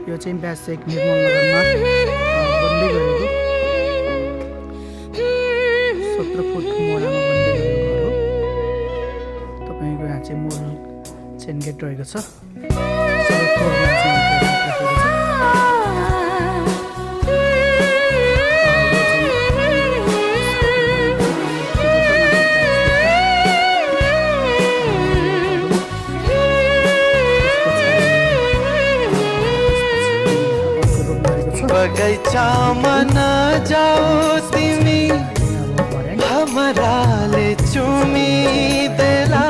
यो चाहिँ ब्यास एक निर्मल नगरमा बन्दै गरेको 17 फुट मोडामा बन्दै गरेको घर हो। तपाईँको यहाँ चाहिँ मोल चेन गेट रहेको छ। सबै फ्लोरमा चाहिँ राखेको छ। बगैँचामा नजाऊ तिमी हमराले चुमिदेला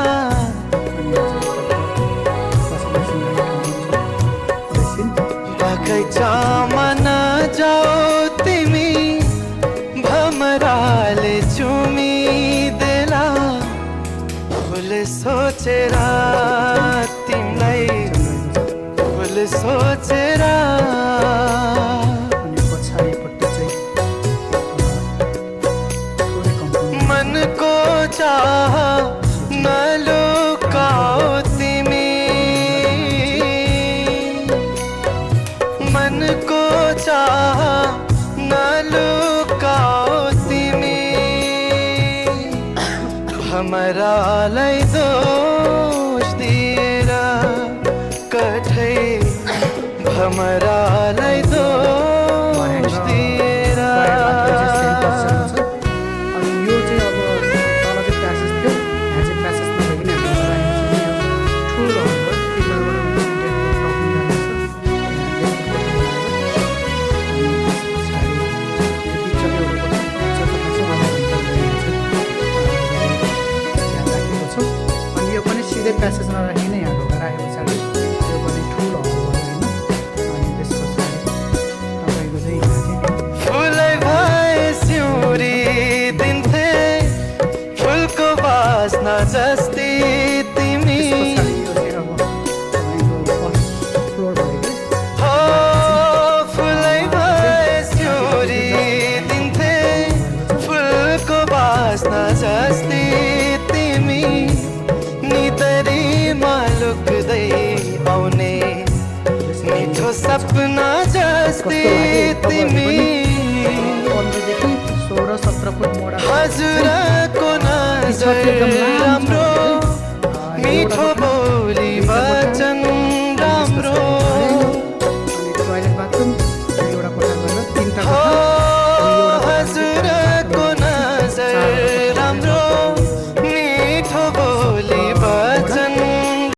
बगैँचामा नजाऊ तिमी भमराले चुमिदेला फुल सोचेर तिमीलाई फुल सोचेर मनको चाह नलुकाओ तिमी मनको चाह नलुकाओ तिमी हमरालाई दोष दिएर कठै हमरालाई दोष दिएर प्यासेज नराखी नै यहाँ ढोका राखे पछाडि त्यो पनि ठुलो हल भयो होइन। अनि त्यस पछाडि तपाईँको चाहिँ यहाँ चाहिँ फुलै भए सिउरी दिन्थे फुलको बास्ना जस्तै तिमी पछाडि यो चाहिँ अब तपाईँको फर्स्ट फ्लोर भयो कि हो फुलै भए सिउरी दिन्थे फुलको बास्ना जस्तै तिमी नितरीमा लुक्दै आउने मिठो सपना जस्तै तिमी 15 देखि 16-17 फुट मोडा हजुरको नजर राम्रो